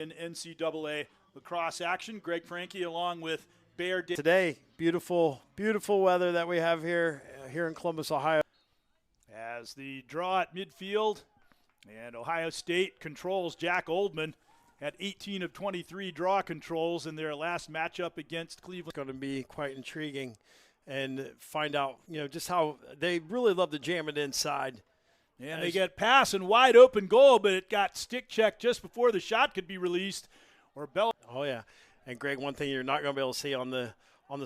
In NCAA Lacrosse action, Greg Franke along with Bear. Today, beautiful weather that we have here in Columbus, Ohio. As the draw at midfield, and Ohio State controls Jack Oldman at 18 of 23 draw controls in their last matchup against Cleveland. It's going to be quite intriguing and find out, just how they really love to jam it inside. And they get pass and wide open goal, but it got stick checked just before the shot could be released. Oh yeah, and Greg, one thing you're not going to be able to see on the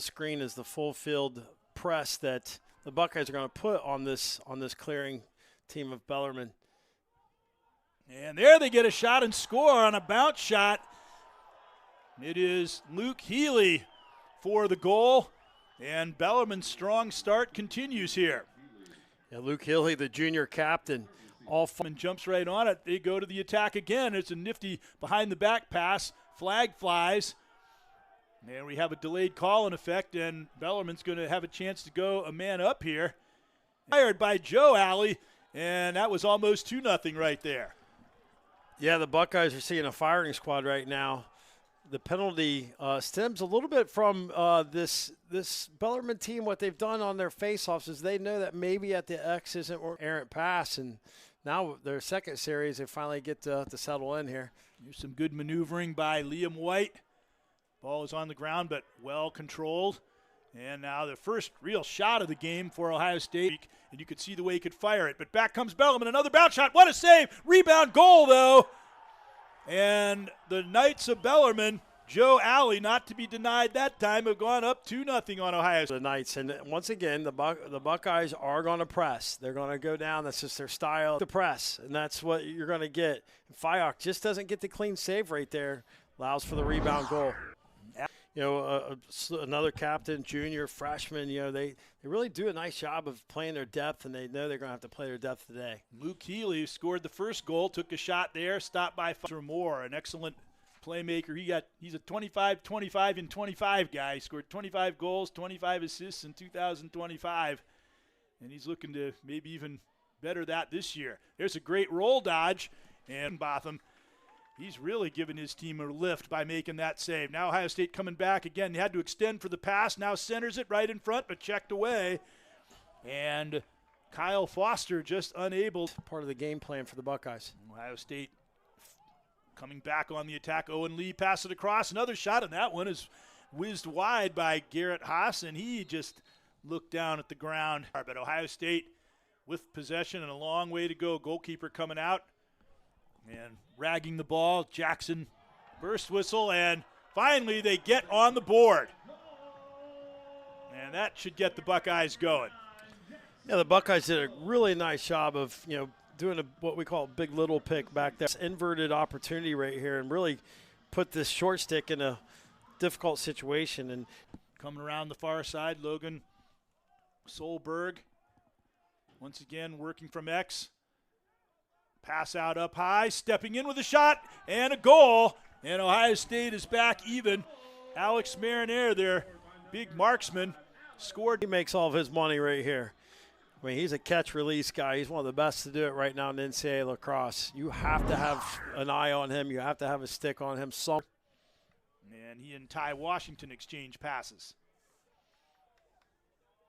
screen is the full field press that the Buckeyes are going to put on this clearing team of Bellarmine. And there they get a shot and score on a bounce shot. It is Luke Healy for the goal, and Bellarmine's strong start continues here. Yeah, Luke Healy, the junior captain, and jumps right on it. They go to the attack again. It's a nifty behind-the-back pass. Flag flies. And we have a delayed call in effect, and Bellarmine's going to have a chance to go a man up here. Fired by Joe Alley, and that was almost 2-0 right there. Yeah, the Buckeyes are seeing a firing squad right now. The penalty stems a little bit from this Bellarmine team. What they've done on their faceoffs is they know that maybe at the X isn't an errant pass, and now their second series they finally get to settle in here. Here's some good maneuvering by Liam White. Ball is on the ground, but well controlled. And now the first real shot of the game for Ohio State, and you could see the way he could fire it. But back comes Bellarmine, another bounce shot. What a save! Rebound goal, though. And the Knights of Bellarmine, Joe Alley, not to be denied that time, have gone up 2-0 on Ohio State. The Knights, and once again, the Buckeyes are going to press. They're going to go down. That's just their style to press, and that's what you're going to get. Fayok just doesn't get the clean save right there. Allows for the rebound goal. Another captain, junior, freshman, they really do a nice job of playing their depth, and they know they're going to have to play their depth today. Luke Healy scored the first goal, took a shot there, stopped by Moore, an excellent playmaker. He's a 25 and 25 guy. He scored 25 goals, 25 assists in 2025, and he's looking to maybe even better that this year. There's a great roll dodge, and Botham. He's really given his team a lift by making that save. Now Ohio State coming back again. They had to extend for the pass. Now centers it right in front, but checked away. And Kyle Foster just unable. Part of the game plan for the Buckeyes. Ohio State coming back on the attack. Owen Lee passes it across. Another shot, and that one is whizzed wide by Garrett Haas, and he just looked down at the ground. But Ohio State with possession and a long way to go. Goalkeeper coming out. And ragging the ball, Jackson burst whistle, and finally they get on the board. And that should get the Buckeyes going. Yeah, the Buckeyes did a really nice job of, doing what we call a big little pick back there. It's inverted opportunity right here and really put this short stick in a difficult situation. And coming around the far side, Logan Solberg once again working from X. Pass out up high, stepping in with a shot and a goal. And Ohio State is back even. Alex Mariner, their big marksman, scored. He makes all of his money right here. I mean, he's a catch-release guy. He's one of the best to do it right now in NCAA Lacrosse. You have to have an eye on him. You have to have a stick on him. And he and Ty Washington exchange passes.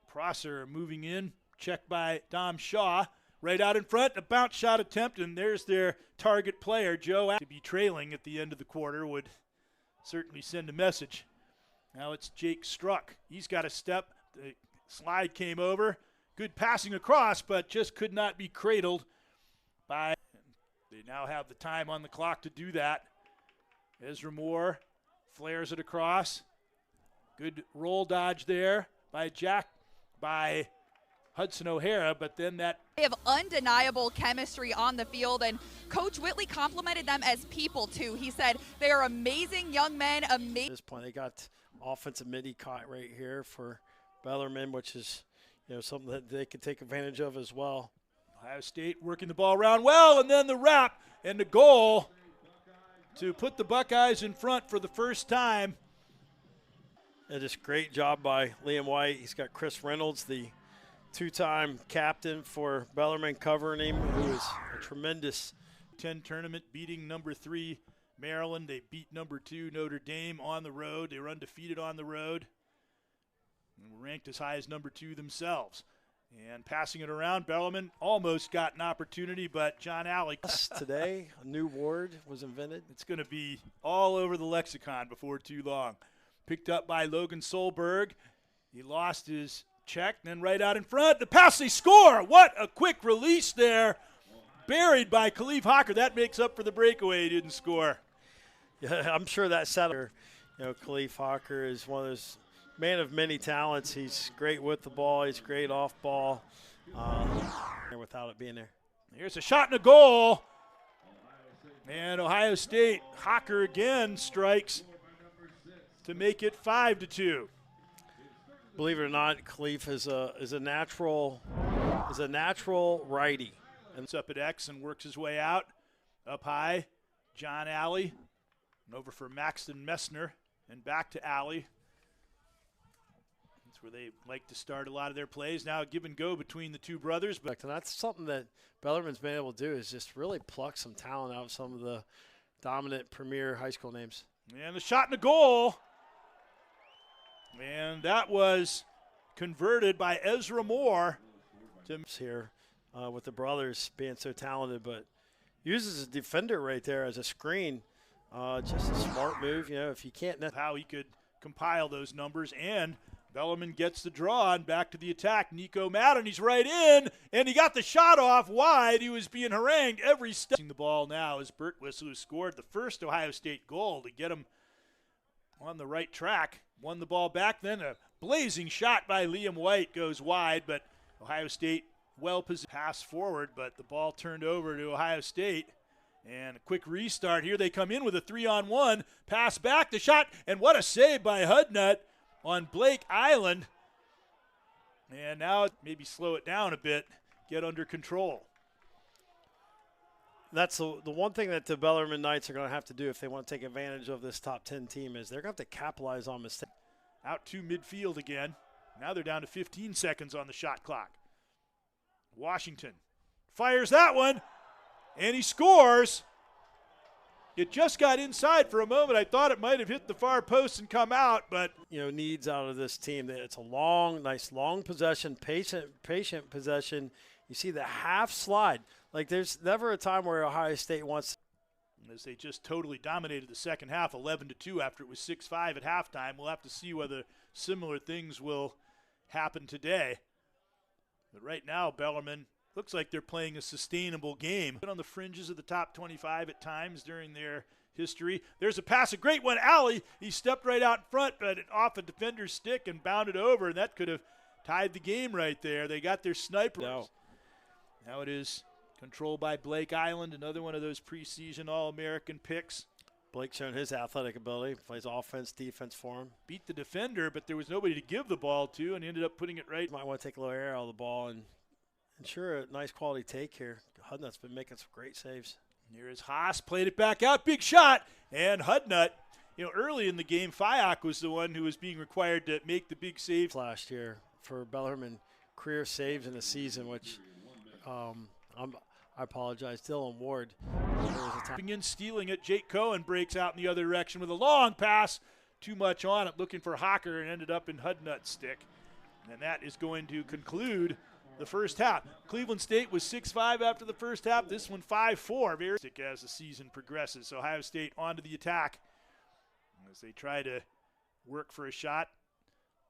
Prosser moving in, checked by Dom Shaw. Right out in front, a bounce shot attempt, and there's their target player, Joe. To be trailing at the end of the quarter would certainly send a message. Now it's Jake Struck. He's got a step. The slide came over. Good passing across, but just could not be cradled by. They now have the time on the clock to do that. Ezra Moore flares it across. Good roll dodge there by Hudson O'Hara, but then that. They have undeniable chemistry on the field, and Coach Whitley complimented them as people, too. He said they are amazing young men. At this point, they got offensive midi caught right here for Bellarmine, which is something that they could take advantage of as well. Ohio State working the ball around well, and then the wrap and the goal to put the Buckeyes in front for the first time. And just great job by Liam White. He's got Chris Reynolds, the two-time captain for Bellarmine, covering him, who is a tremendous 10 tournament, beating number 3 Maryland. They beat number 2 Notre Dame on the road. They were undefeated on the road and were ranked as high as number 2 themselves. And passing it around, Bellarmine almost got an opportunity, but John Alley. Today, a new word was invented. It's going to be all over the lexicon before too long. Picked up by Logan Solberg. He lost his check, then right out in front. The pass, they score. What a quick release there. Buried by Khalif Hocker. That makes up for the breakaway. He didn't score. Yeah, I'm sure that setter, Khalif Hocker is one of those man of many talents. He's great with the ball. He's great off ball without it being there. Here's a shot and a goal. And Ohio State, Hocker again strikes to make it 5-2. Believe it or not, Khalif is a natural righty. And it's up at X and works his way out. Up high, John Alley. And over for Maxton Messner and back to Alley. That's where they like to start a lot of their plays. Now a give and go between the two brothers. But and that's something that Bellarmine's been able to do, is just really pluck some talent out of some of the dominant premier high school names. And the shot and the goal. And that was converted by Ezra Moore. Here with the brothers being so talented, but uses a defender right there as a screen. Just a smart move, if you can't. How he could compile those numbers, and Bellarmine gets the draw and back to the attack. Nico Madden, he's right in, and he got the shot off wide. He was being harangued every step. The ball now is Burt Whistle, who scored the first Ohio State goal to get him on the right track. Won the ball back, then a blazing shot by Liam White goes wide, but Ohio State well-positioned pass forward, but the ball turned over to Ohio State. And a quick restart here. They come in with a 3-on-1. Pass back, the shot, and what a save by Hudnut on Blake Island. And now maybe slow it down a bit, get under control. That's the one thing that the Bellarmine Knights are going to have to do if they want to take advantage of this top 10 team, is they're going to have to capitalize on mistakes. Out to midfield again. Now they're down to 15 seconds on the shot clock. Washington fires that one, and he scores. It just got inside for a moment. I thought it might have hit the far post and come out, but needs out of this team. It's a nice long possession, patient possession. You see the half slide. Like, there's never a time where Ohio State wants. As they just totally dominated the second half, 11-2 after it was 6-5 at halftime. We'll have to see whether similar things will happen today. But right now, Bellarmine looks like they're playing a sustainable game. Been on the fringes of the top 25 at times during their history. There's a pass, a great one. Alley, he stepped right out in front, but off a defender's stick and bounded over, and that could have tied the game right there. They got their snipers. No. Now it is controlled by Blake Island, another one of those preseason All-American picks. Blake showing his athletic ability, plays offense, defense for him. Beat the defender, but there was nobody to give the ball to, and he ended up putting it right. Might want to take a little air out of the ball and ensure a nice quality take here. Hudnut's been making some great saves. Here is Haas, played it back out, big shot, and Hudnut. Early in the game, Fayok was the one who was being required to make the big save. Last year for Bellarmine, career saves in the season, which I apologize, Dylan Ward. Tapping in, stealing it. Jake Cohen breaks out in the other direction with a long pass. Too much on it, looking for Hocker, and ended up in Hudnut's stick. And that is going to conclude the first half. Cleveland State was 6-5 after the first half. This one 5-4. Very as the season progresses. Ohio State onto the attack as they try to work for a shot.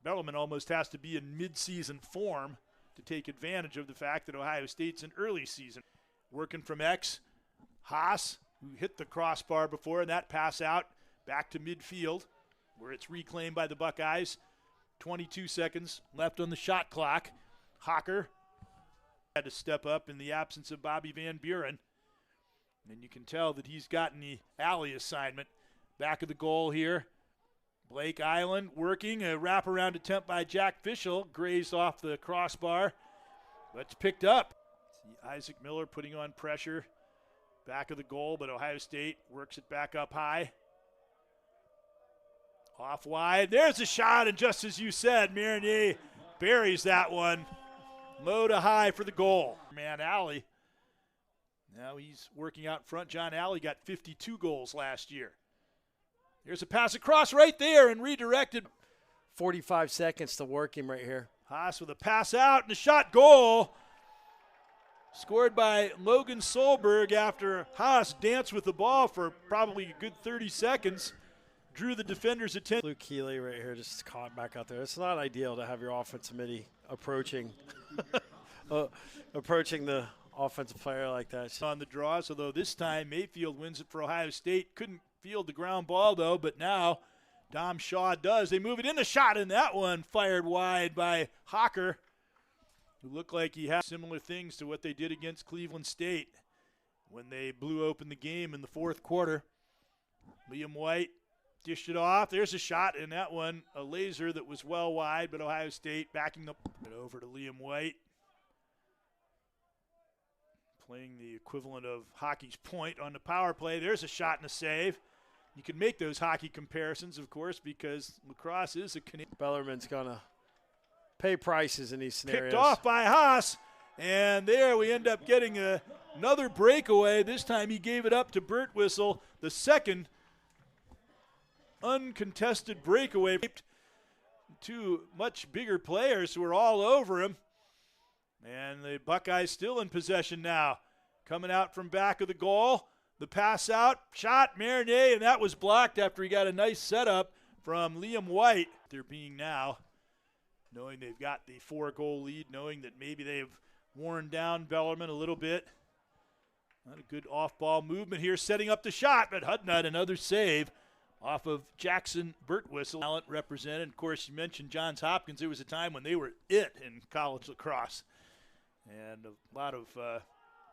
Bellarmine almost has to be in mid-season form to take advantage of the fact that Ohio State's in early season. Working from X, Haas, who hit the crossbar before, and that pass out back to midfield, where it's reclaimed by the Buckeyes. 22 seconds left on the shot clock. Hocker had to step up in the absence of Bobby Van Buren. And you can tell that he's gotten the alley assignment. Back of the goal here. Blake Island working, a wraparound attempt by Jack Fischel, grazed off the crossbar, but it's picked up. See Isaac Miller putting on pressure. Back of the goal, but Ohio State works it back up high. Off wide, there's a shot, and just as you said, Marinier buries that one. Low to high for the goal. Man, Alley Now he's working out in front. John Alley got 52 goals last year. Here's a pass across right there and redirected. 45 seconds to work him right here. Haas with a pass out and a shot goal. Scored by Logan Solberg after Haas danced with the ball for probably a good 30 seconds. Drew the defender's attention. Luke Keeley right here just caught back out there. It's not ideal to have your offensive midi approaching approaching the offensive player like that. On the draws, although this time Mayfield wins it for Ohio State. Couldn't field the ground ball, though, but now Dom Shaw does. They move it in the shot, and that one fired wide by Hocker, who looked like he had similar things to what they did against Cleveland State when they blew open the game in the fourth quarter. Liam White dished it off. There's a shot, and that one, a laser that was well wide, but Ohio State backing it over to Liam White. Playing the equivalent of hockey's point on the power play. There's a shot and a save. You can make those hockey comparisons, of course, because lacrosse is a Canadian. Bellarmine's going to pay prices in these scenarios. Picked off by Haas, and there we end up getting another breakaway. This time he gave it up to Burt Whistle, the second uncontested breakaway. Two much bigger players who are all over him. And the Buckeyes still in possession now. Coming out from back of the goal. The pass out, shot, Marinette, and that was blocked after he got a nice setup from Liam White. They're being now, knowing they've got the 4-goal lead, knowing that maybe they've worn down Bellarmine a little bit. Not a good off-ball movement here, setting up the shot, but Hudnut, another save off of Jackson Birtwhistle. Talent represented. Of course, you mentioned Johns Hopkins. There was a time when they were it in college lacrosse. And a lot of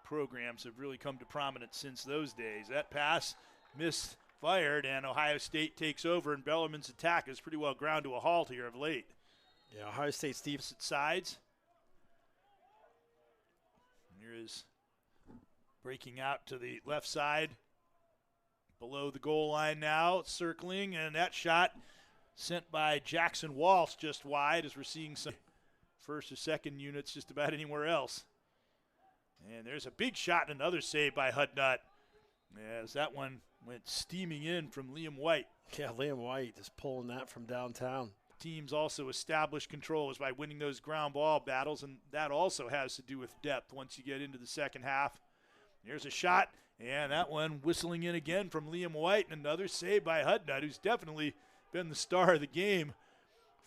programs have really come to prominence since those days. That pass misfired, and Ohio State takes over, and Bellarmine's attack is pretty well ground to a halt here of late. Yeah, Ohio State's defense sides. Here is breaking out to the left side, below the goal line now, circling, and that shot sent by Jackson Walsh just wide, as we're seeing some first or second units just about anywhere else. And there's a big shot and another save by Hudnut, as that one went steaming in from Liam White. Yeah, Liam White just pulling that from downtown. Teams also establish controls by winning those ground ball battles, and that also has to do with depth once you get into the second half. There's a shot, and that one whistling in again from Liam White, and another save by Hudnut, who's definitely been the star of the game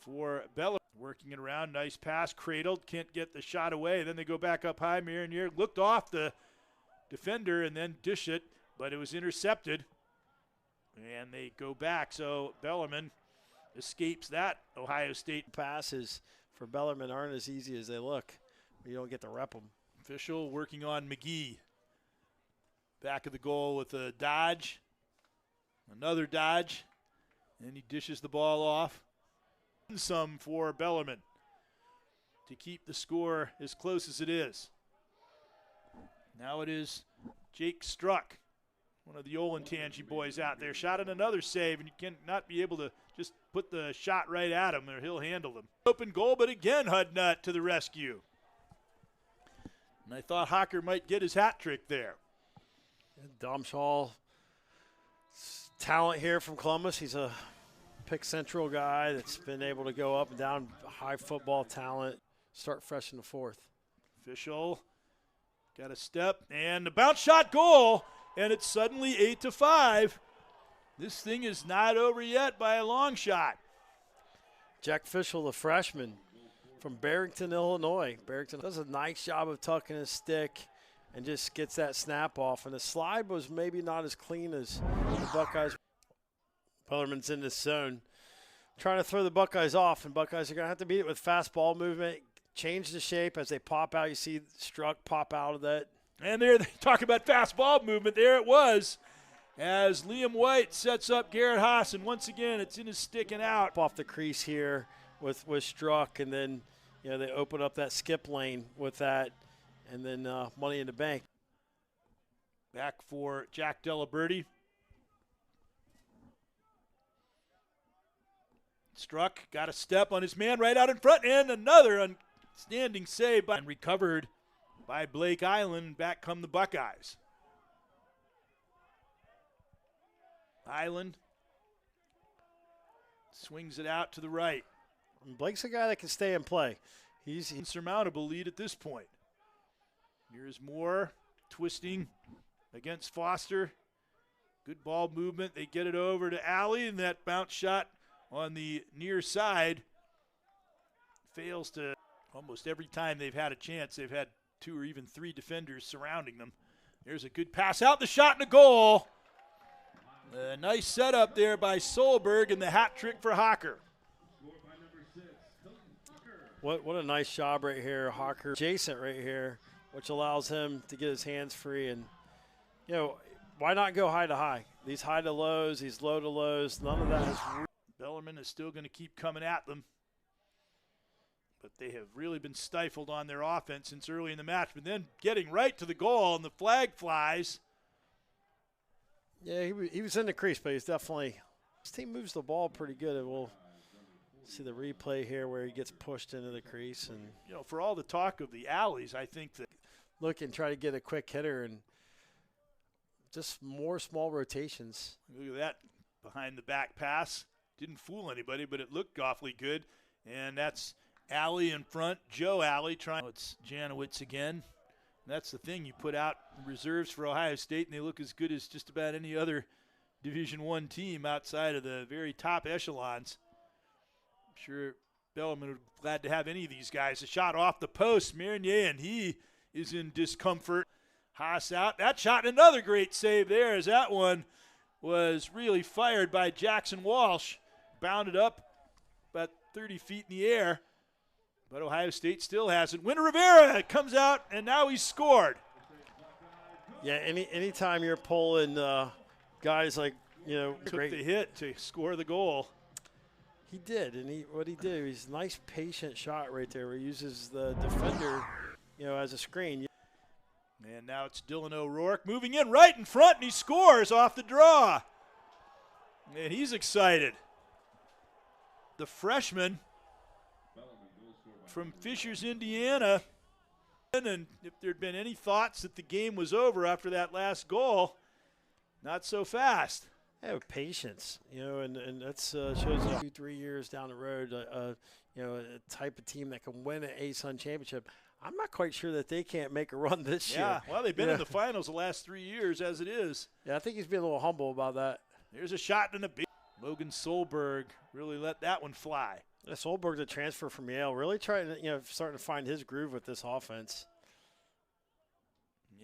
for Bella. Working it around, nice pass, cradled, can't get the shot away. Then they go back up high. Marinette looked off the defender and then dish it, but it was intercepted. And they go back, so Bellarmine escapes that. Ohio State passes for Bellarmine aren't as easy as they look. You don't get to rep them. Official working on McGee. Back of the goal with a dodge. Another dodge. And he dishes the ball off. Some for Bellarmine to keep the score as close as it is. Now it is Jake Struck, one of the Olentangy boys out there. Shot in another save, and you cannot be able to just put the shot right at him or he'll handle them. Open goal, but again Hudnut to the rescue. And I thought Hocker might get his hat trick there. Dom Shaw, talent here from Columbus. He's a Pick Central guy that's been able to go up and down, high football talent, start fresh in the fourth. Official got a step and a bounce shot goal, and it's suddenly 8-5. This thing is not over yet by a long shot. Jack Fischel, the freshman from Barrington, Illinois. Barrington does a nice job of tucking his stick and just gets that snap off. And the slide was maybe not as clean as the Buckeyes. Bellarmine's in this zone, trying to throw the Buckeyes off, and Buckeyes are going to have to beat it with fast ball movement, change the shape as they pop out. You see Struck pop out of that. And there they talk about fast ball movement. There it was as Liam White sets up Garrett Haas, and once again it's in his sticking out. Off the crease here with Struck, and then they open up that skip lane with that, and then money in the bank. Back for Jack Delaberti. Struck, got a step on his man right out in front, and another outstanding save and recovered by Blake Island. Back come the Buckeyes. Island swings it out to the right. And Blake's a guy that can stay and play. He's insurmountable lead at this point. Here's Moore twisting against Foster. Good ball movement. They get it over to Alley, and that bounce shot on the near side fails to. Almost every time they've had a chance, they've had 2 or even 3 defenders surrounding them. There's a good pass out, the shot and a goal. A nice setup there by Solberg and the hat trick for Hocker. What a nice job right here, Hocker. Adjacent right here, which allows him to get his hands free. And, why not go high to high? These high to lows, these low to lows, none of that is. Bellarmine is still going to keep coming at them. But they have really been stifled on their offense since early in the match. But then getting right to the goal, and the flag flies. Yeah, he was in the crease, but he's definitely – his team moves the ball pretty good. And we'll see the replay here where he gets pushed into the crease. And for all the talk of the alleys, I think that – look and try to get a quick hitter and just more small rotations. Look at that behind the back pass. Didn't fool anybody, but it looked awfully good. And that's Alley in front. Joe Alley trying. Oh, it's Janowitz again. That's the thing. You put out reserves for Ohio State, and they look as good as just about any other Division I team outside of the very top echelons. I'm sure Bellarmine would be glad to have any of these guys. A shot off the post, Marnier, and he is in discomfort. Haas out. That shot, another great save there, as that one was really fired by Jackson Walsh. Bounded up about 30 feet in the air. But Ohio State still has it. Winter Rivera comes out, and now he's scored. Yeah, anytime you're pulling guys like, took great. The hit to score the goal. He did, and what he did, he's a nice patient shot right there where he uses the defender, as a screen. And now it's Dylan O'Rourke moving in right in front, and he scores off the draw. And he's excited. The freshman from Fishers, Indiana. And if there'd been any thoughts that the game was over after that last goal, not so fast. Have patience, and that's shows you 2-3 years down the road, a type of team that can win an A-Sun championship. I'm not quite sure that they can't make a run this year. Yeah, well, they've been in the finals the last 3 years as it is. Yeah, I think he's being a little humble about that. There's a shot and a beat. Logan Solberg really let that one fly. Yeah, Solberg, the transfer from Yale, really trying to, starting to find his groove with this offense.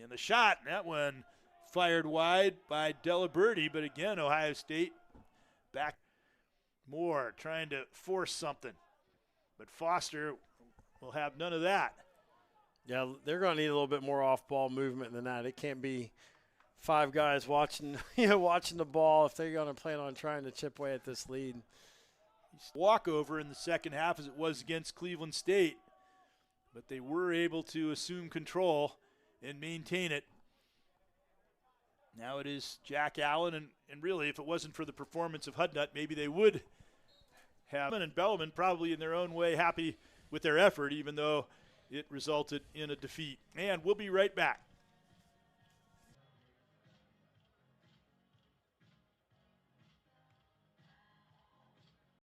And the shot, that one fired wide by Delaberti, but again, Ohio State back. Moore trying to force something, but Foster will have none of that. Yeah, they're going to need a little bit more off-ball movement than that. It can't be 5 guys watching, watching the ball if they're going to plan on trying to chip away at this lead. Walkover in the second half as it was against Cleveland State, but they were able to assume control and maintain it. Now it is Jack Allen, and really, if it wasn't for the performance of Hudnut, maybe they would have. And Bellarmine probably in their own way happy with their effort, even though it resulted in a defeat. And we'll be right back.